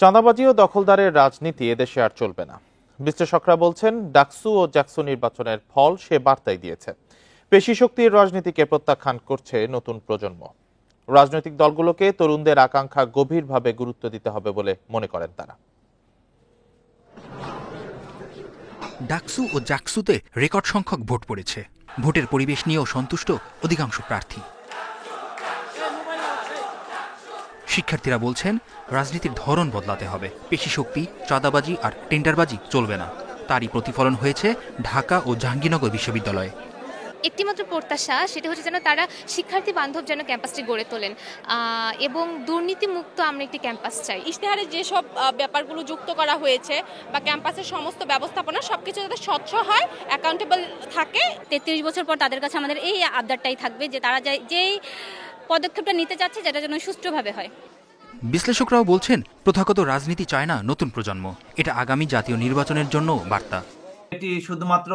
চাঁদাবাজি ও দখলদারের রাজনীতি এদেশে আর চলবে না। বিশ্লেষকরা বলছেন, ডাকসু ও জাকসু নির্বাচনের ফল সে বার্তাই দিয়েছে। পেশি শক্তির রাজনীতিকে প্রত্যাখ্যান করছে নতুন প্রজন্ম। রাজনৈতিক দলগুলোকে তরুণদের আকাঙ্ক্ষা গভীরভাবে গুরুত্ব দিতে হবে বলে মনে করেন তারা। ডাকসু ও জাকসুতে রেকর্ড সংখ্যক ভোট পড়েছে। ভোটের পরিবেশ নিয়েও সন্তুষ্ট অধিকাংশ প্রার্থী। শিক্ষার্থীরা বলছেন, রাজনীতির ধরন বদলাতে হবে। পেশি শক্তি, চাঁদাবাজি আর টেন্ডারবাজি চলবে না। তারই প্রতিফলন হয়েছে ঢাকা ও জাহাঙ্গীরনগর বিশ্ববিদ্যালয়ে। একটিমাত্র প্রত্যাশা, সেটা হচ্ছে যেন তারা শিক্ষার্থী বান্ধব যেন ক্যাম্পাসটি গড়ে তোলেন এবং দুর্নীতিমুক্ত আমরা একটি ক্যাম্পাস চাই। ইশতেহারে যেসব ব্যাপারগুলো যুক্ত করা হয়েছে বা ক্যাম্পাসের সমস্ত ব্যবস্থাপনা সবকিছু যাতে স্বচ্ছ হয়, অ্যাকাউন্টেবল থাকে। 33 বছর পর তাদের কাছে আমাদের এই আবদারটাই থাকবে যে তারা যেই পদক্ষেপটা নিতে চাচ্ছে যেটা যেন সুষ্ঠুভাবে হয়। বিশ্লেষকরাও বলছেন, প্রথাগত রাজনীতি চায় না নতুন প্রজন্ম। এটা আগামী জাতীয় নির্বাচনের জন্য বার্তা। এটি শুধুমাত্র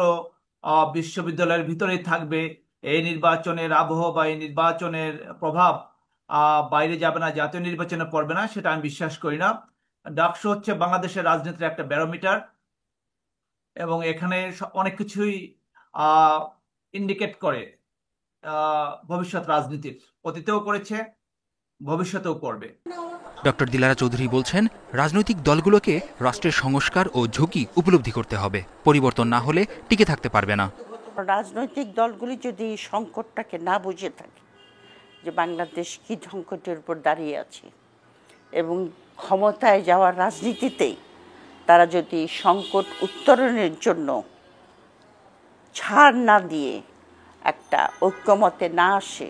বিশ্ববিদ্যালয়ের ভিতরেই থাকবে। এই নির্বাচনের আবহ বা এই নির্বাচনের প্রভাব বাইরে যাবে না, জাতীয় নির্বাচনে পড়বে না, সেটা আমি বিশ্বাস করি না। ডাকসু হচ্ছে বাংলাদেশের রাজনীতির একটা ব্যারোমিটার এবং এখানে অনেক কিছুই ইন্ডিকেট করে ভবিষ্যৎ রাজনীতির। অতীতেও করেছে, ভবিষ্যতেও করবে। ডক্টর দিলারা চৌধুরী বলছেন, রাজনৈতিক দলগুলোকে রাষ্ট্রের সংস্কার ও ঝুঁকি উপলব্ধি করতে হবে। পরিবর্তন না হলে টিকে থাকতে পারবে না। রাজনৈতিক দলগুলি যদি সংকটটাকে না বুঝে থাকে যে বাংলাদেশ কি সংকটের উপর দাঁড়িয়ে আছে এবং ক্ষমতায় যাওয়ার রাজনীতিতেই তারা যদি সংকট উত্তরণের জন্য ছাড় না দিয়ে একটা ঐক্যমতে না আসে,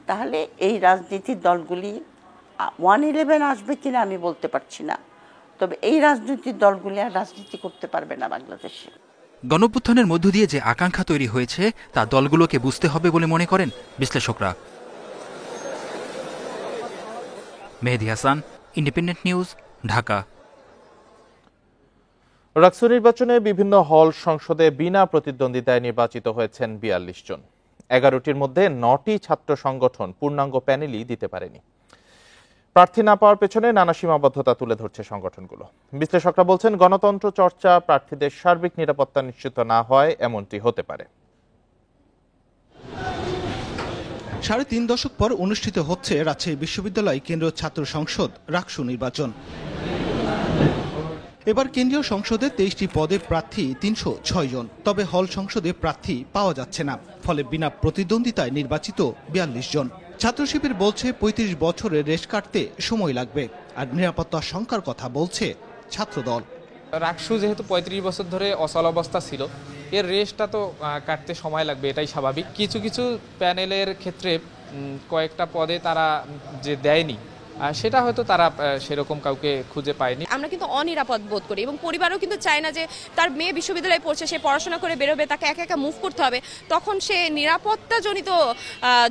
তাহলে এই রাজনীতির দলগুলি 111 আসবে কিনা আমি বলতে পারছি না, তবে এই রাজনৈতিক দলগুলি আর রাজনীতি করতে পারবে না বাংলাদেশে। গণঅভ্যুত্থানের মধ্য দিয়ে যে আকাঙ্ক্ষা তৈরি হয়েছে তা দলগুলোকে বুঝতে হবে বলে মনে করেন বিশ্লেষকরা। মেহেদী হাসান, ইন্ডিপেন্ডেন্ট নিউজ, ঢাকা। ডাকসু নির্বাচনে বিভিন্ন হল সংসদে বিনা প্রতিদ্বন্দ্বিতায় নির্বাচিত হয়েছেন 42 জন। 11টির মধ্যে 9টি ছাত্র সংগঠন পূর্ণাঙ্গ প্যানেলই দিতে পারেনি। প্রার্থী না পাওয়ার পেছনে নানা সীমাবদ্ধতা তুলে ধরছে সংগঠনগুলো। বিশ্লেষকরা বলছেন, গণতন্ত্র চর্চা প্রার্থীদের সার্বিক নিরাপত্তা নিশ্চিত না হয় এমনটি হতে পারে। 3.5 দশক পর অনুষ্ঠিত হচ্ছে রাজশাহী বিশ্ববিদ্যালয় কেন্দ্রীয় ছাত্র সংসদ রাকসু নির্বাচন। এবার কেন্দ্রীয় সংসদে 23টি পদে প্রার্থী 306 জন। তবে হল সংসদে প্রার্থী পাওয়া যাচ্ছে না, ফলে বিনা প্রতিদ্বন্দ্বিতায় নির্বাচিত 42 জন। ছাত্র শিবির বলছে 35 বছরের রেশ কাটতে সময় লাগবে, আর নিরাপত্তা শঙ্কার কথা বলছে ছাত্রদল। রাকসু যেহেতু 35 বছর ধরে অচল অবস্থা ছিল, এর রেশটা তো কাটতে সময় লাগবে, এটাই স্বাভাবিক। কিছু কিছু প্যানেলের ক্ষেত্রে কয়েকটা পদে তারা যে দেয়নি, সেটা হয়তো তারা সেরকম কাউকে খুঁজে পায়নি। আমরা কিন্তু অনিরাপদ বোধ করি এবং পরিবারও কিন্তু চায় না যে তার মেয়ে বিশ্ববিদ্যালয়ে পড়ছে, সে পড়াশোনা করে বেরোবে, তাকে একা একা মুভ করতে হবে। তখন সে নিরাপত্তাজনিত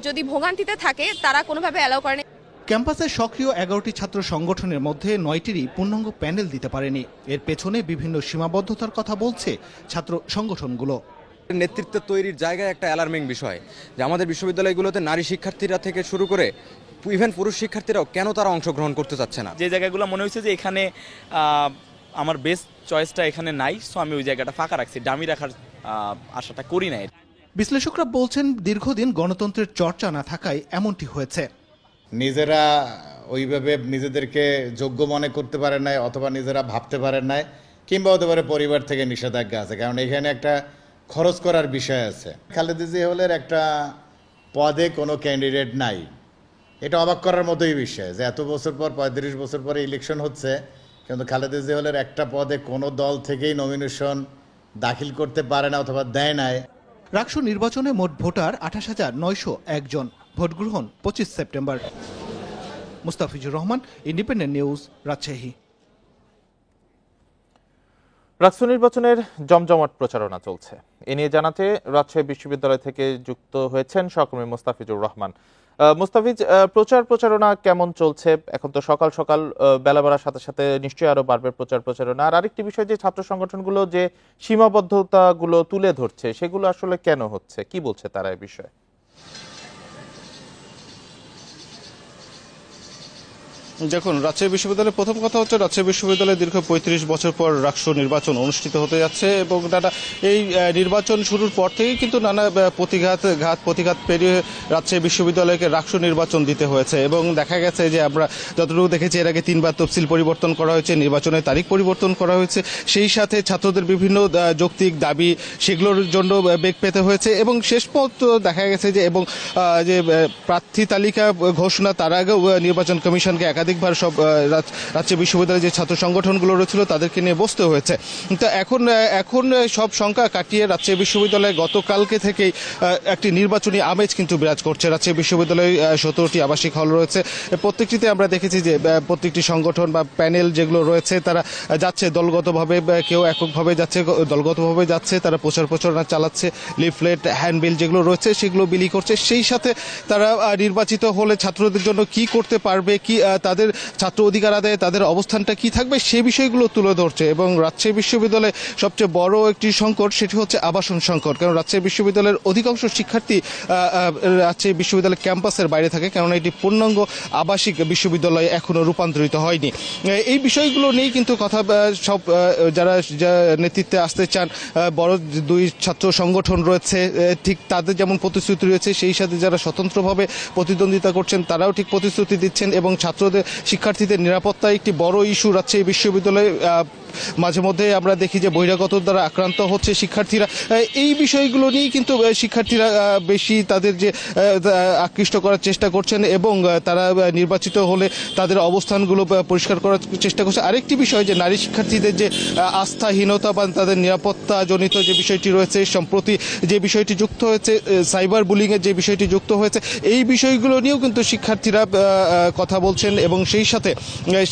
যদি ভোগান্তিতে থাকে, তারা কোনোভাবে অ্যালাউ করে না। ক্যাম্পাসে সক্রিয় 11টি ছাত্র সংগঠনের মধ্যে 9টিরই পূর্ণাঙ্গ প্যানেল দিতে পারেনি। এর পেছনে বিভিন্ন সীমাবদ্ধতার কথা বলছে ছাত্র সংগঠনগুলো। নেতৃত্ব তৈরির জায়গায় একটা অ্যালার্মিং বিষয় যে আমাদের বিশ্ববিদ্যালয়গুলোতে নারী শিক্ষার্থীরা থেকে শুরু করে ইভেন পুরুষ শিক্ষার্থীরাও কেন তারা অংশগ্রহণ করতে চাচ্ছে না। যে জায়গাগুলো মনে হয়েছে যে এখানে আমার বেস্ট চয়েসটা এখানে নাই, সো আমি ওই জায়গাটা ফাঁকা রাখছি, ডামি রাখার আশাটা করি নাই। বিশ্লেষকরা বলছেন, দীর্ঘদিন গণতন্ত্রের চর্চা না থাকায় এমনটি হয়েছে। নিজেরা ওইভাবে নিজেদেরকে যোগ্য মনে করতে পারে নাই, অথবা নিজেরা ভাবতে পারেন নাই, কিংবা হতে পারে পরিবার থেকে নিষেধাজ্ঞা আছে, কারণ এখানে একটা খরচ করার বিষয় আছে। খালেদা জিয়া হলের একটা পদে কোনো ক্যান্ডিডেট নাই, এটা অবাক করার মতোই বিষয় যে এত বছর পর 35 বছর পরে ইলেকশন হচ্ছে, কিন্তু খালেদা জিয়া হলের একটা পদে কোনো দল থেকেই নমিনেশন দাখিল করতে পারে না অথবা দেয় নাই। রাকসু নির্বাচনে মোট ভোটার 28,901 জন। ভোট গ্রহণ 25 September. Mustafizur Rahman, independent news, Rajshahi. DUCSU নির্বাচনের জমজমাট প্রচারণা চলছে। এ নিয়ে জানাতে রাজশাহী বিশ্ববিদ্যালয় থেকে যুক্ত হয়েছেন সহকর্মী মুস্তাফিজুর রহমান। মুস্তাফিজ, প্রচারণা কেমন চলছে? এখন তো সকাল সকাল বেলা বাড়ার সাথে সাথে নিশ্চয়ই আরো বাড়বে প্রচারণা। আর আরেকটি বিষয়, যে ছাত্র সংগঠনগুলো যে সীমাবদ্ধতাগুলো তুলে ধরছে, সেগুলো আসলে কেন হচ্ছে, কি বলছে তারা এই বিষয়ে? দেখুন, রাজশাহী বিশ্ববিদ্যালয়ের প্রথম কথা হচ্ছে রাজশাহী বিশ্ববিদ্যালয়ে দীর্ঘ ৩৫ বছর পর রাষ্ট্র নির্বাচন অনুষ্ঠিত হতে যাচ্ছে এবং নানা এই নির্বাচন শুরুর পর থেকেই কিন্তু নানা প্রতিঘাত পেরিয়ে রাজশাহী বিশ্ববিদ্যালয়কে রাষ্ট্র নির্বাচন দিতে হয়েছে এবং দেখা গেছে যে আমরা যতটুকু দেখেছি এর আগে 3বার তফসিল পরিবর্তন করা হয়েছে, নির্বাচনের তারিখ পরিবর্তন করা হয়েছে, সেই সাথে ছাত্রদের বিভিন্ন যৌক্তিক দাবি সেগুলোর জন্য বেগ পেতে হয়েছে এবং শেষ পর্যন্ত দেখা গেছে যে এবং যে প্রার্থী তালিকা ঘোষণা তার আগেও নির্বাচন কমিশনকে একাধিকবার সব রাজশাহী বিশ্ববিদ্যালয়ের যে ছাত্র সংগঠনগুলো রয়েছিল তাদেরকে নিয়ে বসতে হয়েছে। তো এখন সব সংখ্যা কাটিয়ে রাজশাহী বিশ্ববিদ্যালয়ে গতকালকে থেকেই একটি নির্বাচনী আমেজ কিন্তু বিরাজ করছে। রাজশাহী বিশ্ববিদ্যালয়ে 17টি আবাসিক হল রয়েছে, প্রত্যেকটিতে আমরা দেখেছি যে প্রত্যেকটি সংগঠন বা প্যানেল যেগুলো রয়েছে তারা যাচ্ছে দলগতভাবে, কেউ এককভাবে যাচ্ছে, দলগতভাবে যাচ্ছে, তারা প্রচারণা চালাচ্ছে, লিফলেট হ্যান্ডবিল যেগুলো রয়েছে সেগুলো বিলি করছে। সেই সাথে তারা নির্বাচিত হলে ছাত্রদের জন্য কি করতে পারবে, কি তাদের ছাত্র অধিকার আদায়ে তাদের অবস্থানটা কি থাকবে সেই বিষয়গুলো তুলে ধরছে। এবং রাজশাহী বিশ্ববিদ্যালয়ে সবচেয়ে বড় একটি সংকট সেটি হচ্ছে আবাসন সংকট, কারণ রাজশাহী বিশ্ববিদ্যালয়ের অধিকাংশ শিক্ষার্থী রাজশাহী বিশ্ববিদ্যালয়ের ক্যাম্পাসের বাইরে থাকে, কেননা এটি পূর্ণাঙ্গ আবাসিক বিশ্ববিদ্যালয়ে এখনো রূপান্তরিত হয়নি। এই বিষয়গুলো নিয়েই কিন্তু কথা সব যারা নেতৃত্বে আসতে চান, বড় দুই ছাত্র সংগঠন রয়েছে ঠিক তাদের যেমন প্রতিশ্রুতি রয়েছে, সেই সাথে যারা স্বতন্ত্রভাবে প্রতিদ্বন্দ্বিতা করছেন তারাও ঠিক প্রতিশ্রুতি দিচ্ছেন এবং শিক্ষার্থীদের নিরাপত্তা একটি বড় ইস্যু রাজশাহী বিশ্ববিদ্যালয়ে। মাঝে মধ্যে আমরা দেখি যে বহিরাগত দ্বারা আক্রান্ত হচ্ছে শিক্ষার্থীরা, এই বিষয়গুলো নিয়েই কিন্তু শিক্ষার্থীরা বেশি তাদের যে আকৃষ্ট করার চেষ্টা করছেন এবং তারা নির্বাচিত হলে তাদের অবস্থানগুলো পরিষ্কার করার চেষ্টা করছে। আরেকটি বিষয় যে নারী শিক্ষার্থীদের যে আস্থাহীনতা বা তাদের নিরাপত্তা জনিত যে বিষয়টি রয়েছে, সম্প্রতি যে বিষয়টি যুক্ত হয়েছে সাইবার বুলিংয়ের যে বিষয়টি যুক্ত হয়েছে, এই বিষয়গুলো নিয়েও কিন্তু শিক্ষার্থীরা কথা বলছেন এবং সেই সাথে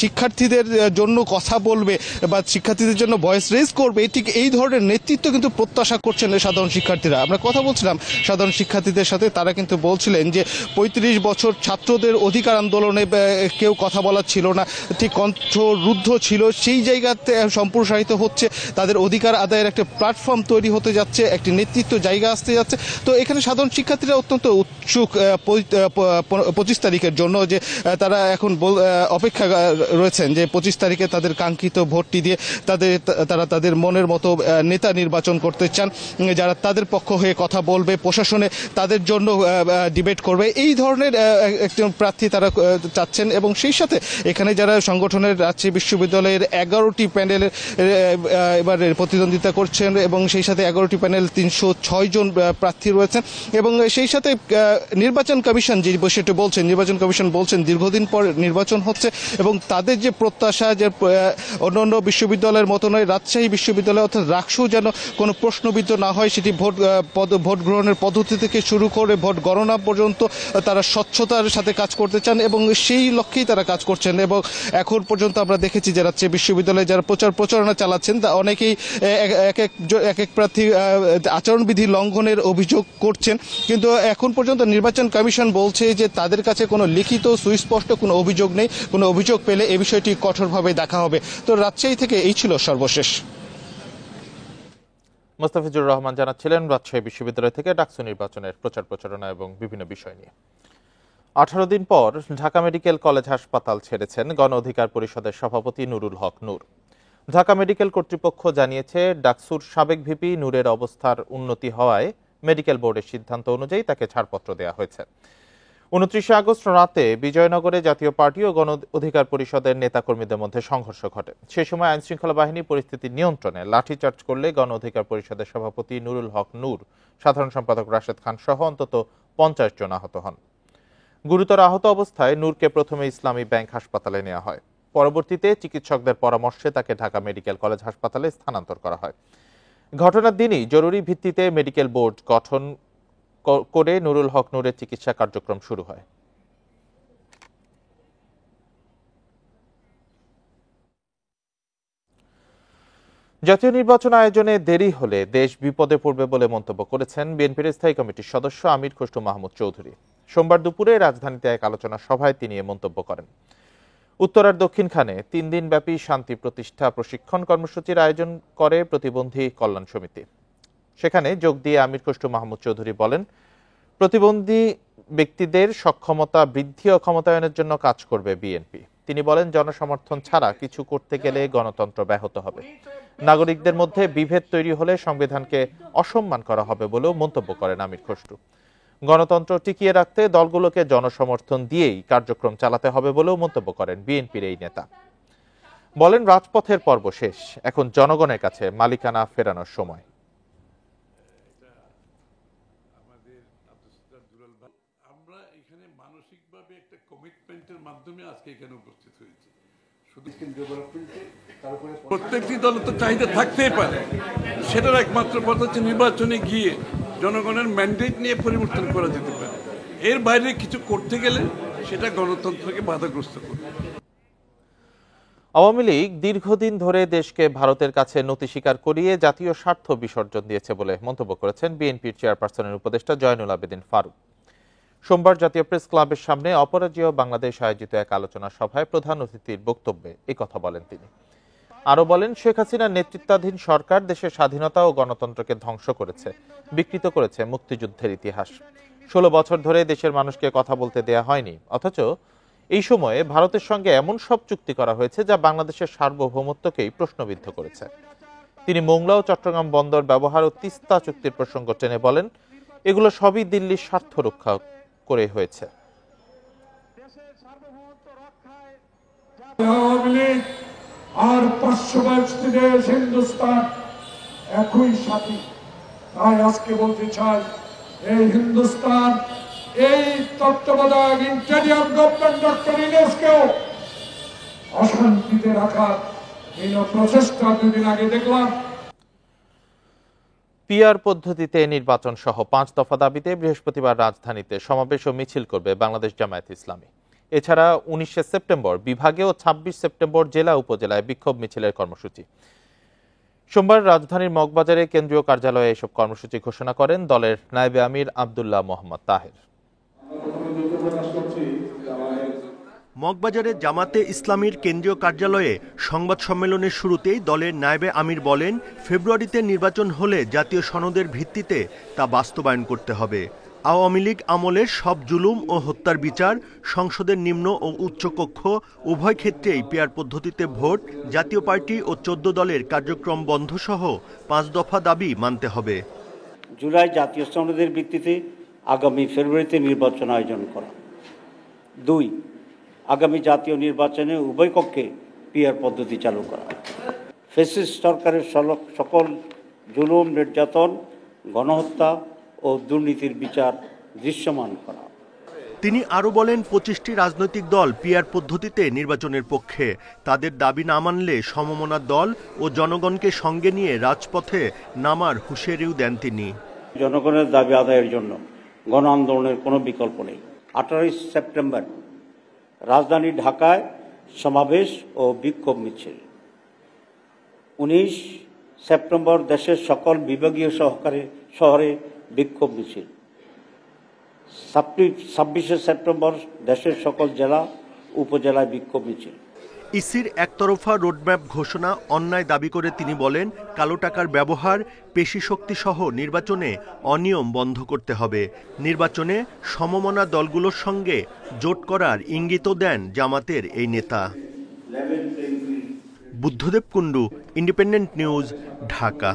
শিক্ষার্থীদের জন্য কথা বলবে বা শিক্ষার্থীদের জন্য ভয়েস রেজ করবে, ঠিক এই ধরনের নেতৃত্ব কিন্তু প্রত্যাশা করছেন সাধারণ শিক্ষার্থীরা। আমরা কথা বলছিলাম সাধারণ শিক্ষার্থীদের সাথে, তারা কিন্তু বলছিলেন যে ৩৫ বছর ছাত্রদের অধিকার আন্দোলনে কেউ কথা বলার ছিল না, ঠিক কণ্ঠরুদ্ধ ছিল, সেই জায়গাতে সম্প্রসারিত হচ্ছে, তাদের অধিকার আদায়ের একটা প্ল্যাটফর্ম তৈরি হতে যাচ্ছে, একটি নেতৃত্ব জায়গা আসতে যাচ্ছে। তো এখানে সাধারণ শিক্ষার্থীরা অত্যন্ত উৎসুক 25 তারিখের জন্য, যে তারা এখন অপেক্ষা রয়েছেন যে 25 তারিখে তাদের কাঙ্ক্ষিত ভোটটি দিয়ে তারা তাদের মনের মতো নেতা নির্বাচন করতে চান, যারা তাদের পক্ষ হয়ে কথা বলবে, প্রশাসনে তাদের জন্য ডিবেট করবে, এই ধরনের একজন প্রার্থী তারা চাচ্ছেন। এবং সেই সাথে এখানে যারা সংগঠনের রাজশাহী বিশ্ববিদ্যালয়ের 11টি প্যানেলের এবার প্রতিদ্বন্দ্বিতা করছেন এবং সেই সাথে 11টি প্যানেল 306 জন প্রার্থী রয়েছেন এবং সেই সাথে নির্বাচন কমিশন যে বিষয়টি বলছেন, নির্বাচন কমিশন বলছেন দীর্ঘদিন পর নির্বাচন হচ্ছে এবং তাদের যে প্রত্যাশা যে অন্যান্য বিশ্ববিদ্যালয়ের মতো নয়, রাজশাহী বিশ্ববিদ্যালয় অর্থাৎ রাকসু যেন কোনো প্রশ্নবিদ্ধ না হয়, সেটি ভোট গ্রহণের পদ্ধতি থেকে শুরু করে ভোট গণনা পর্যন্ত তারা স্বচ্ছতার সাথে কাজ করতে চান এবং সেই লক্ষ্যেই তারা কাজ করছেন। এবং এখন পর্যন্ত আমরা দেখেছি যে রাজশাহী বিশ্ববিদ্যালয়ে যারা প্রচারণা চালাচ্ছেন তা অনেকেই এক এক প্রার্থী আচরণবিধি লঙ্ঘনের অভিযোগ করছেন, কিন্তু এখন পর্যন্ত নির্বাচন কমিশন বলছে যে তাদের কাছে কোনো লিখিত সুস্পষ্ট কোনো অভিযোগ নেই, কোনো অভিযোগ পেলে এই বিষয়টি কঠোরভাবে দেখা হবে। তো রাজশাহী থেকে এই ছিল সর্বশেষ। মোস্তাফিজুর রহমান জানাচ্ছিলেন রাজশাহী বিশ্ববিদ্যালয় থেকে ডাকসু নির্বাচনের প্রচারণা এবং বিভিন্ন বিষয় নিয়ে। 18 দিন পর ঢাকা মেডিকেল কলেজ হাসপাতাল ছেড়েছেন গণ অধিকার পরিষদের সভাপতি নুরুল হক নূর। ঢাকা মেডিকেল কর্তৃপক্ষ জানিয়েছে ডাকসুর সাবেক ভিপি নূরের অবস্থার উন্নতি হওয়ায় মেডিকেল বোর্ডের সিদ্ধান্ত অনুযায়ী তাকে ছাড়পত্র দেওয়া হয়েছে। 29 আগস্ট রাতে বিজয়নগরে জাতীয় পার্টি ও গণ অধিকার পরিষদের নেতাকর্মীদের মধ্যে সংঘর্ষ ঘটে। সে সময় আইনশৃঙ্খলা বাহিনী পরিস্থিতি নিয়ন্ত্রণে লাঠিচার্জ করলে গণ অধিকার পরিষদের সভাপতি নুরুল হক নূর, সাধারণ সম্পাদক রাশেদ খান সহ অন্তত 50 জন আহত হন। গুরুতর আহত অবস্থায় নূরকে প্রথমে ইসলামী ব্যাংক হাসপাতালে নেওয়া হয়, পরবর্তীতে চিকিৎসকদের পরামর্শে তাকে ঢাকা মেডিকেল কলেজ হাসপাতালে স্থানান্তর করা হয়। ঘটনার দিনই জরুরি ভিত্তিতে মেডিকেল বোর্ড গঠন করে নুরুল হক নূরের চিকিৎসা কার্যক্রম শুরু হয়। জাতীয় নির্বাচন আয়োজনে দেরি হলে দেশ বিপদে পড়বে বলে মন্তব্য করেছেন বিএনপির স্থায়ী কমিটির সদস্য আমির খসরু মাহমুদ চৌধুরী। সোমবার দুপুরে রাজধানীতে এক আলোচনা সভায় তিনি এ মন্তব্য করেন। উত্তরার দক্ষিণখানে 3 দিনব্যাপী শান্তি প্রতিষ্ঠা প্রশিক্ষণ কর্মসূচির আয়োজন করে প্রতিবন্ধী কল্যাণ সমিতি। সেখানে যোগ দিয়ে আমির খসরু মাহমুদ চৌধুরী বলেন, প্রতিবন্ধী ব্যক্তিদের সক্ষমতা বৃদ্ধি ও ক্ষমতায়নের জন্য কাজ করবে বিএনপি। তিনি বলেন, জনসমর্থন ছাড়া কিছু করতে গেলে গণতন্ত্র ব্যাহত হবে। নাগরিকদের মধ্যে বিভেদ তৈরি হলে সংবিধানকে অসম্মান করা হবে বলেও মন্তব্য করেন আমির খসরু। গণতন্ত্র টিকিয়ে রাখতে দলগুলোকে জনসমর্থন দিয়েই কার্যক্রম চালাতে হবে বলেও মন্তব্য করেন বিএনপির এই নেতা। বলেন, রাজপথের পর্ব শেষ, এখন জনগণের কাছে মালিকানা ফেরানোর সময়। আমরা এখানে মানসিকভাবে একটা কমিটমেন্টের মাধ্যমে আজকে এখানে উপস্থিত হয়েছি। শুধু প্রত্যেকটি দল তো চাহিদা থাকতেই পারে, সেটার একমাত্র পথ হচ্ছে নির্বাচনে গিয়ে জনগণের ম্যান্ডেট নিয়ে পরিবর্তন করা যেতে পারে। এর বাইরে কিছু করতে গেলে সেটা গণতন্ত্রকে বাধাগ্রস্ত করবে। আওয়ামী লীগ দীর্ঘদিন ধরে দেশকে ভারতের কাছে নতি স্বীকার করিয়ে জাতীয় স্বার্থ বিসর্জন দিয়েছে বলে মন্তব্য করেছেন বিএনপির চেয়ারপারসনের উপদেষ্টা জয়নুল আবেদিন ফারুক। সোমবার জাতীয় প্রেস ক্লাবের সামনে অপরাজেয় বাংলাদেশ আয়োজিত এক আলোচনা সভায় প্রধান অতিথির বক্তব্যে এই কথা বলেন তিনি। আরো বলেন, শেখ হাসিনার নেতৃত্বাধীন সরকার দেশের স্বাধীনতা ও গণতন্ত্রকে ধ্বংস করেছে, বিকৃত করেছে মুক্তিযুদ্ধের ইতিহাস। 16 বছর ধরে দেশের মানুষকে কথা বলতে দেয়া হয়নি, অথচ এই সময়ে ভারতের সঙ্গে এমন সব চুক্তি করা হয়েছে যা বাংলাদেশের সার্বভৌমত্বকেই প্রশ্নবিদ্ধ করেছে। তিনি মোংলা ও চট্টগ্রাম বন্দর ব্যবহার ও তিস্তা চুক্তির প্রসঙ্গ টেনে বলেন, এগুলো সবই দিল্লির স্বার্থ রক্ষা করে হয়েছে। আর 522 দেশ হিন্দুস্তান একই সাথী। তাই আজকে বলতে চাই, এই হিন্দুস্তান, এই তত্ত্বাবধায়ক ইন্টেরিয়র গভর্নমেন্ট ডক্টর ইউনূসকেও অশান্তিতে রাখার এই প্রচেষ্টা 2 দিন আগে দেখলাম। পিআর পদ্ধতিতে নির্বাচন সহ 5 দফা দাবিতে বৃহস্পতিবার রাজধানীতে সমাবেশ ও মিছিল করবে বাংলাদেশ জামায়াত ইসলামী। এছাড়া 19 সেপ্টেম্বর বিভাগে ও 26 সেপ্টেম্বর জেলা উপজেলায় বিক্ষোভ মিছিলের কর্মসূচি। সোমবার রাজধানীর মগবাজারে কেন্দ্রীয় কার্যালয়ে এসব কর্মসূচি ঘোষণা করেন দলের নায়েবে আমির আব্দুল্লাহ মোহাম্মদ তাহের। মগবাজারে জামাতে ইসলামীর কেন্দ্রীয় কার্যালয়ে সংবাদ সম্মেলনের শুরুতেই দলের নায়েবে আমির বলেন, ফেব্রুয়ারিতে নির্বাচন হলে জাতীয় সনদের ভিত্তিতে তা বাস্তবায়ন করতে হবে। আওয়ামী লীগ আমলের সব জুলুম ও হত্যার বিচার, সংসদের নিম্ন ও উচ্চকক্ষ উভয় ক্ষেত্রেই পিআর পদ্ধতিতে ভোট, জাতীয় পার্টি ও 14 দলের কার্যক্রম বন্ধ সহ 5 দফা দাবি মানতে হবে। জুলাই জাতীয় সনদের ভিত্তিতে আগামী ফেব্রুয়ারিতে নির্বাচন আয়োজন করা। 2, আগামী জাতীয় নির্বাচনে উভয় কক্ষে পিআর পদ্ধতি চালু করা। ফ্যাসিস্ট সরকারের সকল জুলুম, নির্যাতন, গণহত্যা ও দুর্নীতির বিচার দৃশ্যমান করা। তিনি আরো বলেন, 25টি রাজনৈতিক দল পিআর পদ্ধতিতে নির্বাচনের পক্ষে। তাদের দাবি না মানলে সমমনা দল ও জনগণকে সঙ্গে নিয়ে রাজপথে নামার হুঁশিয়ারিও দেন তিনি। জনগণের দাবি আদায়ের জন্য গণ আন্দোলনের কোনো বিকল্প নেই। 18 সেপ্টেম্বর রাজধানী ঢাকায় সমাবেশ ও বিক্ষোভ মিছিল। 19 সেপ্টেম্বর দেশের সকল বিভাগীয় শহরে বিক্ষোভ মিছিল। 26 সেপ্টেম্বর দেশের সকল জেলা উপজেলায় বিক্ষোভ মিছিল। ইসির একতরফা রোডম্যাপ ঘোষণা অন্যায় দাবি করে তিনি বলেন, কালো টাকার ব্যবহার, পেশি শক্তি সহ নির্বাচনে অনিয়ম বন্ধ করতে হবে। নির্বাচনে সমমনা দলগুলোর সঙ্গে জোট করার ইঙ্গিতও দেন জামাতের এই নেতা। Buddhadeb Kundu, independent news, Dhaka.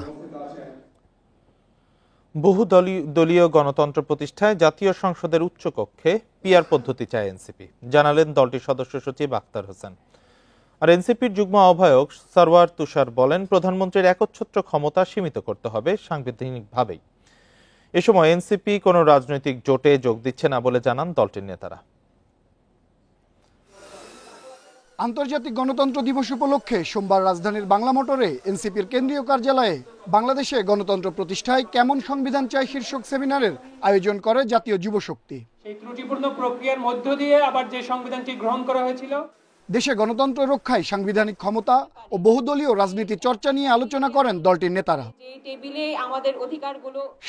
বহুদলীয় গণতন্ত্র প্রতিষ্ঠায় জাতীয় সংসদের উচ্চকক্ষে পিআর পদ্ধতি চায় এনসিপি, জানালেন দলটির সদস্য সচিব আখতার হোসেন। আর এনসিপির যুগ্ম আহ্বায়ক সরওয়ার তুষার বলেন, প্রধানমন্ত্রীর একচ্ছত্র ক্ষমতা সীমিত করতে হবে সাংবিধানিকভাবেই। এ সময় এনসিপি কোনো রাজনৈতিক জোটে যোগ দিচ্ছে না বলে জানান দলটির নেতারা। আন্তর্জাতিক গণতন্ত্র দিবস উপলক্ষে সোমবার রাজধানীর বাংলা মোটরে এনসিপির কেন্দ্রীয় কার্যালয়ে বাংলাদেশে গণতন্ত্র প্রতিষ্ঠায় কেমন সংবিধান চাই শীর্ষক সেমিনারের আয়োজন করে জাতীয় যুবশক্তি। সেই ত্রুটিপূর্ণ প্রক্রিয়ার মধ্য দিয়ে আবার যে সংবিধানটি গ্রহণ করা হয়েছিল, দেশে গণতন্ত্র রক্ষায় সাংবিধানিক ক্ষমতা ও বহুদলীয় রাজনীতি চর্চা নিয়ে আলোচনা করেন দলটির নেতারা।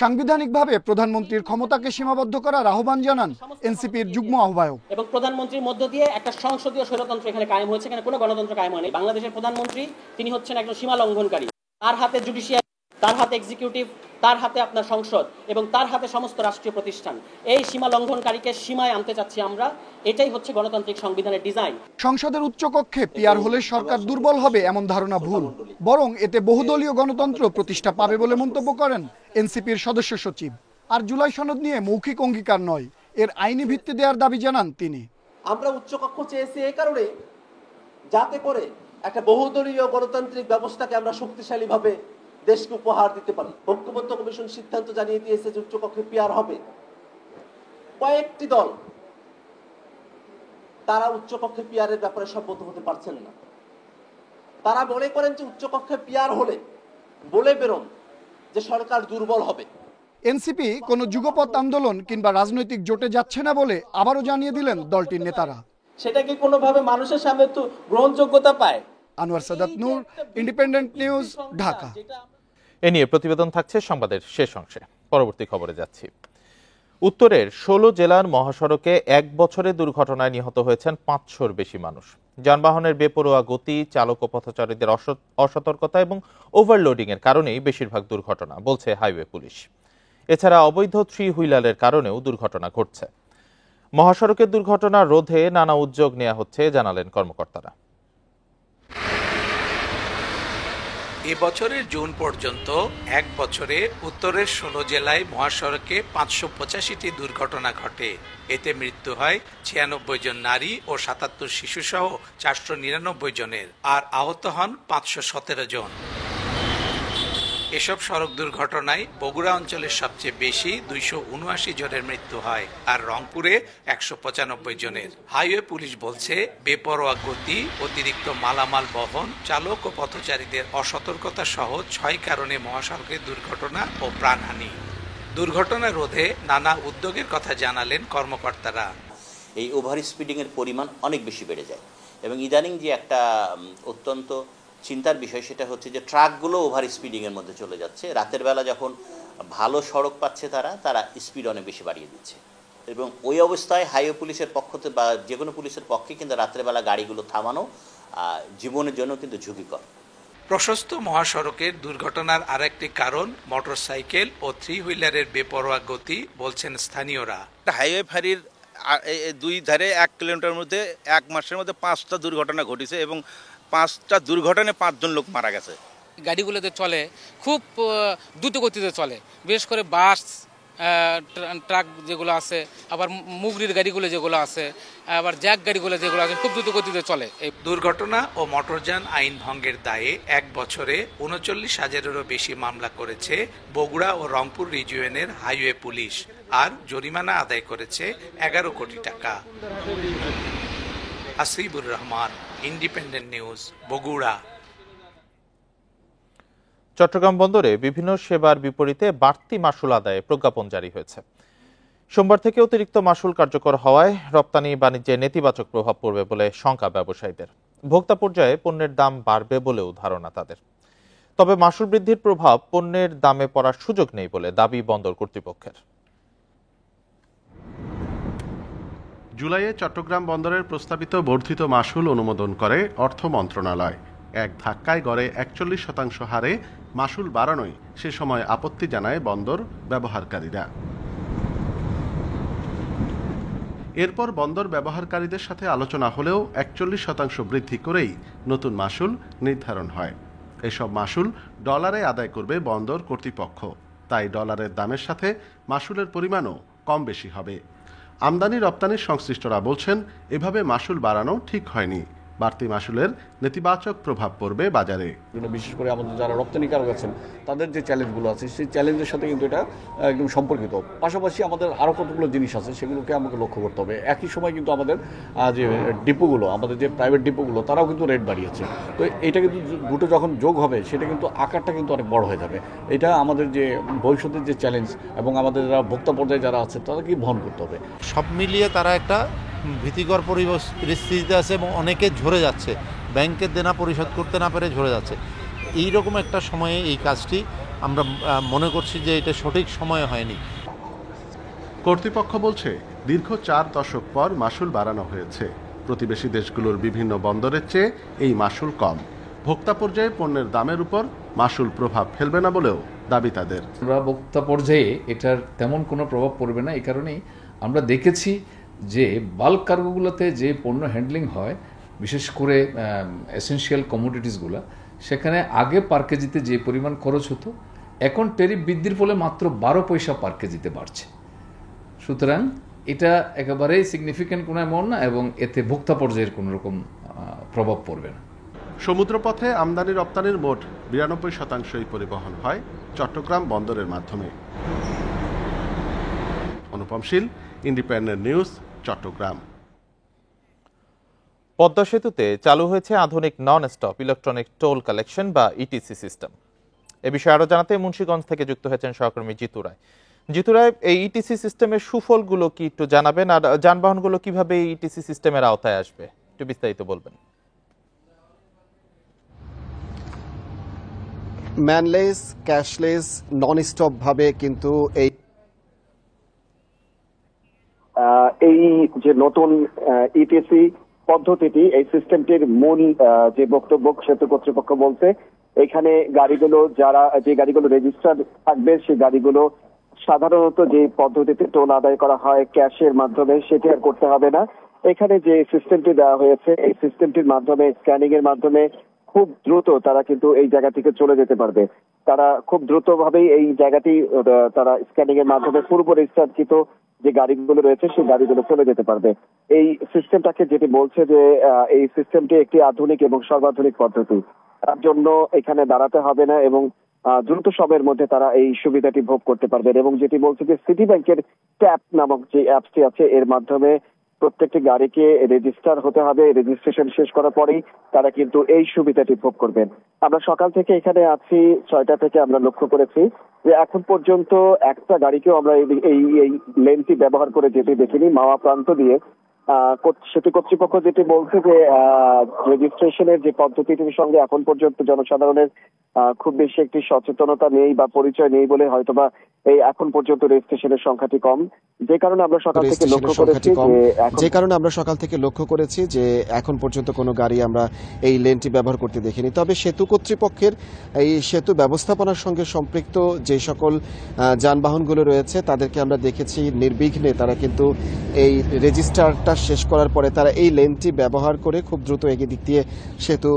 সাংবিধানিকভাবে প্রধানমন্ত্রীর ক্ষমতাকে সীমাবদ্ধ করার আহ্বান জানান এনসিপির যুগ্ম আহ্বায়ক। এবং প্রধানমন্ত্রীর মধ্য দিয়ে একটা সংসদীয় স্বৈরতন্ত্র এখানে কায়েম হয়েছে, এখানে কোনো গণতন্ত্র কায়েম হয়নি। বাংলাদেশের প্রধানমন্ত্রী তিনি হচ্ছেন একজন সীমা লঙ্ঘনকারী। তার হাতে জুডিশিয়ারি, তার হাতে এক্সিকিউটিভ, তার হাতে আপনার সংসদ এবং তার হাতে সমস্ত রাষ্ট্রীয় প্রতিষ্ঠান। এই সীমা লঙ্ঘনকারীকে সীমায় আনতে চাচ্ছি আমরা। এটাই হচ্ছে গণতান্ত্রিক সংবিধানের ডিজাইন। সংসদের উচ্চকক্ষে পিয়ার হলে সরকার দুর্বল হবে এমন ধারণা ভুল, বরং এতে বহুদলীয় গণতন্ত্র প্রতিষ্ঠা পাবে বলে মন্তব্য করেন এনসিপির সদস্য সচিব। আর জুলাই সনদ নিয়ে মৌখিক অঙ্গীকার নয়, এর আইনি ভিত্তি দেওয়ার দাবি জানান তিনি। আমরা উচ্চকক্ষ চেয়েছি এই কারণে, যাতে করে একটা বহুদলীয় গণতান্ত্রিক ব্যবস্থাকে আমরা শক্তিশালীভাবে দেশকে উপহার দিতে পারি। ঐক্যবদ্ধ কমিশন সিদ্ধান্ত জানিয়ে দিয়েছে যে উচ্চকক্ষে পিয়ার হবে। কয়েকটি দল তারা উচ্চকক্ষে পিয়ারের ব্যাপারে সম্মত হতে পারছেন না। তারা মনে করেন যে উচ্চকক্ষে পিয়ার হলে বলে বেরোন যে সরকার দুর্বল হবে। এনসিপি কোনো যুগপৎ আন্দোলন কিংবা রাজনৈতিক জোটে যাচ্ছে না বলে আবারও জানিয়ে দিলেন দলটির নেতারা। সেটা কি কোনোভাবে মানুষের সামনে তো গ্রহণযোগ্যতা পায়? আনোয়ার সাদাত নূর, ইন্ডিপেন্ডেন্ট নিউজ, ঢাকা। এ নিয়ে প্রতিবেদন থাকছে সংবাদের শেষ অংশে। পরবর্তী খবরে যাচ্ছি। উত্তরের ১৬ জেলার মহাসড়কে এক বছরে দুর্ঘটনায় নিহত হয়েছেন ৫০০-র বেশি মানুষ। যানবাহনের বেপরোয়া গতি, চালক ও পথচারীদের অসতর্কতা এবং ওভারলোডিং এর কারণেই বেশিরভাগ দুর্ঘটনা, বলছে হাইওয়ে পুলিশ। এছাড়া অবৈধ থ্রি হুইলারের কারণেও দুর্ঘটনা ঘটছে। মহাসড়কের দুর্ঘটনা রোধে নানা উদ্যোগ নেওয়া হচ্ছে, জানালেন কর্মকর্তারা। এবছরের জুন পর্যন্ত এক বছরে উত্তরের ১৬ জেলায় মহাসড়কে ৫৮৫টি দুর্ঘটনা ঘটে। এতে মৃত্যু হয় ৯৬ জন নারী ও ৭৭ শিশুসহ ৪৯৯ জনের, আর আহত হন ৫১৭ জন। এসব সড়ক দুর্ঘটনায় বগুড়া অঞ্চলের সবচেয়ে বেশি ২৭৯ জনের মৃত্যু হয়, আর রংপুরে ১৯৫ জনের। হাইওয়ে পুলিশ বলছে, বেপরোয়া গতি, অতিরিক্ত মালামাল বহন, চালক ও পথচারীদের অসতর্কতা সহ ৬ কারণে মহাসড়কের দুর্ঘটনা ও প্রাণহানি। দুর্ঘটনা রোধে নানা উদ্যোগের কথা জানালেন কর্মকর্তারা। এই ওভার স্পিডিং এর পরিমাণ অনেক বেশি বেড়ে যায় এবং ইদানিং যে একটা অত্যন্ত চিন্তার বিষয় সেটা হচ্ছে যে ট্রাকগুলো ওভার স্পিডিংয়ের মধ্যে চলে যাচ্ছে। রাতের বেলা যখন ভালো সড়ক পাচ্ছে তারা স্পিড অনেক বেশি বাড়িয়ে দিচ্ছে এবং ওই অবস্থায় হাইওয়ে পুলিশের পক্ষ থেকে বা যে কোনো পুলিশের পক্ষে কিন্তু রাতের বেলা গাড়িগুলো থামানো জীবনের জন্য কিন্তু ঝুঁকিকর। প্রশস্ত মহাসড়কের দুর্ঘটনার আরেকটি কারণ মোটরসাইকেল ও থ্রি হুইলারের বেপরোয়া গতি, বলছেন স্থানীয়রা। হাইওয়ে ফাঁড়ির দুই ধারে ১ কিলোমিটার মধ্যে ১ মাসের মধ্যে ৫টা দুর্ঘটনা ঘটেছে এবং ৫টা দুর্ঘটনায় ৫ জন লোক মারা গেছে। গাড়িগুলোতে চলে খুব দ্রুত গতিতে চলে, বিশেষ করে বাস, ট্রাক যেগুলো আছে, আবার মুগরির গাড়িগুলো যেগুলো আছে, আবার জ্যাক গাড়িগুলো যেগুলো আছে, খুব দ্রুত গতিতে চলে। এই দুর্ঘটনা ও মোটরযান আইন ভঙ্গের দায়ে এক বছরে ৩৯,০০০-এরও বেশি মামলা করেছে বগুড়া ও রংপুর রিজিয়নের হাইওয়ে পুলিশ, আর জরিমানা আদায় করেছে ১১ কোটি টাকা। Asifur Rahman, independent news, Bogura. চট্টগ্রাম বন্দরে বিভিন্ন সেবার বিপরীতে বাড়তি মাশুল আদায়ে প্রজ্ঞাপন জারি হয়েছে। সোমবার থেকে অতিরিক্ত মাশুল কার্যকর হওয়ায় রপ্তানি বাণিজ্যে নেতিবাচক প্রভাব পড়বে বলে শঙ্কা ব্যবসায়ীদের। ভোক্তা পর্যায়ে পণ্যের দাম বাড়বে বলেও ধারণা তাদের। তবে মাশুল বৃদ্ধির প্রভাব পণ্যের দামে পড়ার সুযোগ নেই বলে দাবি বন্দর কর্তৃপক্ষের। জুলাইয়ে চট্টগ্রাম বন্দরের প্রস্তাবিত বর্ধিত মাশুল অনুমোদন করে অর্থ মন্ত্রণালয়। এক ধাক্কায় গড়ে ৪১% হারে মাশুল বাড়ানোয় সে সময় আপত্তি জানায় বন্দর ব্যবহারকারীরা। এরপর বন্দর ব্যবহারকারীদের সাথে আলোচনা হলেও ৪১% বৃদ্ধি করেই নতুন মাশুল নির্ধারণ হয়। এসব মাশুল ডলারে আদায় করবে বন্দর কর্তৃপক্ষ, তাই ডলারের দামের সাথে মাশুলের পরিমাণও কম বেশি হবে। আমদানি রপ্তানির সংশ্লিষ্টরা বলছেন, এভাবে মাশুল বাড়ানো ঠিক হয়নি। বাড়তি মাশুলের নেতিবাচক প্রভাব পড়বে বাজারে। বিশেষ করে আমাদের যারা রপ্তানিকারক আছেন তাদের যে চ্যালেঞ্জগুলো আছে সেই চ্যালেঞ্জের সাথে কিন্তু এটা একদম সম্পর্কিত। পাশাপাশি আমাদের আরও কতগুলো জিনিস আছে সেগুলোকে আমাকে লক্ষ্য করতে হবে। একই সময় কিন্তু আমাদের যে ডিপোগুলো, আমাদের যে প্রাইভেট ডিপোগুলো, তারাও কিন্তু রেট বাড়িয়েছে। তো এটা কিন্তু দুটো যখন যোগ হবে সেটা কিন্তু আকারটা কিন্তু অনেক বড় হয়ে যাবে। এটা আমাদের যে ভবিষ্যতের যে চ্যালেঞ্জ এবং আমাদের যারা ভোক্তা পর্যায়ে যারা আছে তাদেরকে বহন করতে হবে। সব মিলিয়ে তারা একটা ভীতিকর পরিস্থিতিতে আছে এবং অনেকে ঝরে যাচ্ছে, ব্যাংকের দেনা পরিশোধ করতে না পেরে ঝরে যাচ্ছে। এইরকম একটা সময়ে এই কাজটি আমরা মনে করছি যে এটা সঠিক সময়ে হয়নি। কর্তৃপক্ষ বলছে, দীর্ঘ ৪ দশক পর মাশুল বাড়ানো হয়েছে। প্রতিবেশী দেশগুলোর বিভিন্ন বন্দরের চেয়ে এই মাশুল কম। ভোক্তা পর্যায়ে পণ্যের দামের উপর মাশুল প্রভাব ফেলবে না বলেও দাবি তাদের। ভোক্তা পর্যায়ে এটার তেমন কোনো প্রভাব পড়বে না। এই কারণেই আমরা দেখেছি যে বাল্ক কার্গোগুলোতে যে পণ্য হ্যান্ডলিং হয়, বিশেষ করে এসেনশিয়াল কমোডিটিসগুলো, সেখানে আগে পার কেজিতে যে পরিমাণ খরচ হতো, এখন ট্যারিফ বৃদ্ধির ফলে মাত্র 12 পয়সা পার কেজিতে বাড়ছে। সুতরাং এটা একেবারেই সিগনিফিক্যান্ট কোনো অ্যামাউন্ট না এবং এতে ভোক্তা পর্যায়ের কোনো রকম প্রভাব পড়বে না। সমুদ্রপথে আমদানি রপ্তানির মোট 92%ই পরিবহন হয় চট্টগ্রাম বন্দরের মাধ্যমে। অনুপম শীল, ইন্ডিপেন্ডেন্ট নিউজ, চট্টগ্রাম। পদ্মা সেতুতে চালু হয়েছে আধুনিক non stop electronic toll collection বা ইটিসি সিস্টেম। এ বিষয়ে আরো জানাতে মুন্সিগঞ্জ থেকে যুক্ত হয়েছেন সহকর্মী জিতু রায়। জিতু রায়, এই ইটিসি সিস্টেমের সুফলগুলো কি একটু জানাবেন, আর যানবাহনগুলো কিভাবে এই ইটিসি সিস্টেমের আওতায় আসবে একটু বিস্তারিত বলবেন। ম্যানলেস, ক্যাশলেস, নন স্টপ ভাবে কিন্তু এই যে নতুন ইটিসি পদ্ধতিটি, এই সিস্টেমটির মূল যে বক্তব্য সেতু কর্তৃপক্ষ বলছে, এখানে গাড়িগুলো যে গাড়িগুলো রেজিস্টার থাকবে, সেই গাড়িগুলো সাধারণত যে পদ্ধতিতে টোল আদায় করা হয় ক্যাশের মাধ্যমে, সেটি আর করতে হবে না। এখানে যে সিস্টেমটি দেওয়া হয়েছে, এই সিস্টেমটির মাধ্যমে, স্ক্যানিং এর মাধ্যমে খুব দ্রুত তারা কিন্তু এই জায়গা থেকে চলে যেতে পারবে। তারা খুব দ্রুত ভাবেই এই জায়গাটি তারা স্ক্যানিং এর মাধ্যমে পূর্ব রেজিস্টারকৃত যে গাড়িগুলো রয়েছে সেই গাড়িগুলো চলে যেতে পারবে। এই সিস্টেমটাকে যেটি বলছে যে এই সিস্টেমটি একটি আধুনিক এবং সর্বাধুনিক পদ্ধতি, তার জন্য এখানে দাঁড়াতে হবে না এবং দ্রুত সময়ের মধ্যে তারা এই সুবিধাটি ভোগ করতে পারবেন। এবং যেটি বলছে যে সিটি ব্যাংকের ট্যাপ নামক যে অ্যাপসটি আছে, এর মাধ্যমে প্রত্যেকটি গাড়িকে রেজিস্টার হতে হবে। রেজিস্ট্রেশন শেষ করার পরেই তারা কিন্তু এই সুবিধাটি ভোগ করবেন। আমরা সকাল থেকে এখানে আছি, 6টা থেকে আমরা লক্ষ্য করেছি যে এখন পর্যন্ত একটা গাড়িকেও আমরা এই লেনটি ব্যবহার করে যেতে দেখিনি। মাওয়া প্রান্ত দিয়ে সেতু কর্তৃপক্ষ যেটি বলছে যে রেজিস্ট্রেশনের যে পদ্ধতিটির সঙ্গে এখন পর্যন্ত জনসাধারণের খুব বেশি একটি সচেতনতা নেই বা পরিচয় নেই বলে হয়তোবা এই এখন পর্যন্ত রেজিস্ট্রেশনের সংখ্যাটি কম, যে কারণে আমরা সকাল থেকে লক্ষ্য করেছি যে এখন পর্যন্ত কোনো গাড়ি আমরা এই লেনটি ব্যবহার করতে দেখিনি। তবে সেতু কর্তৃপক্ষের এই সেতু ব্যবস্থাপনার সঙ্গে সম্পৃক্ত যে সকল যানবাহনগুলো রয়েছে তাদেরকে আমরা দেখেছি নির্বিঘ্নে তারা কিন্তু এই রেজিস্টারটা শেষ করার পরে তারা এই লেনটি ব্যবহার করে খুব দ্রুত এগিয়ে দিক দিয়ে সেতু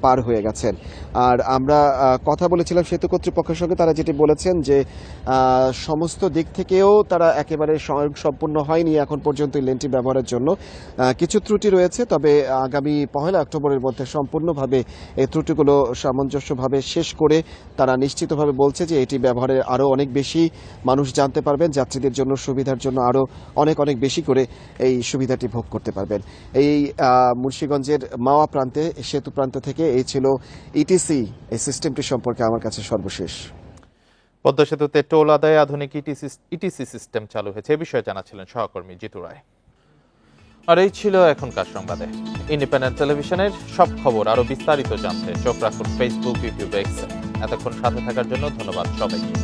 পার হয়ে গেছেন। আর আমরা কথা বলেছিলাম সেতু কর্তৃপক্ষের সঙ্গে, তারা যেটি বলেছেন যে সমস্ত দিক থেকেও তারা একেবারে সম্পূর্ণ হয়নি এখন পর্যন্ত এই লেনটি ব্যবহারের জন্য, কিছু ত্রুটি রয়েছে। তবে আগামী 1 অক্টোবরের মধ্যে সম্পূর্ণভাবে এই ত্রুটিগুলো সামঞ্জস্যভাবে শেষ করে তারা নিশ্চিতভাবে বলছে যে এটি ব্যবহারে আরও অনেক বেশি মানুষ জানতে পারবেন, যাত্রীদের জন্য সুবিধার জন্য আরও অনেক বেশি করে এই সুবিধাটি ভোগ করতে পারবেন। এই মুন্সিগঞ্জের মাওয়া প্রান্তে সেতু প্রান্ত থেকে এই ছিল ইটিসি এই সিস্টেমটি সম্পর্কে আমার কাছে সর্বশেষ। পদ্মা সেতুতে টোল আদায়ে আধুনিক ইটিসি সিস্টেম চালু হয়েছে, এ বিষয়ে জানাচ্ছিলেন সহকর্মী জিতু রায়। আর এই ছিল এখনকার সংবাদে। ইন্ডিপেন্ডেন্ট টেলিভিশনের সব খবর আরো বিস্তারিত জানতে চোখ রাখুন ফেসবুক, ইউটিউব, এক্সে। এতক্ষণ সাথে থাকার জন্য ধন্যবাদ সবাইকে।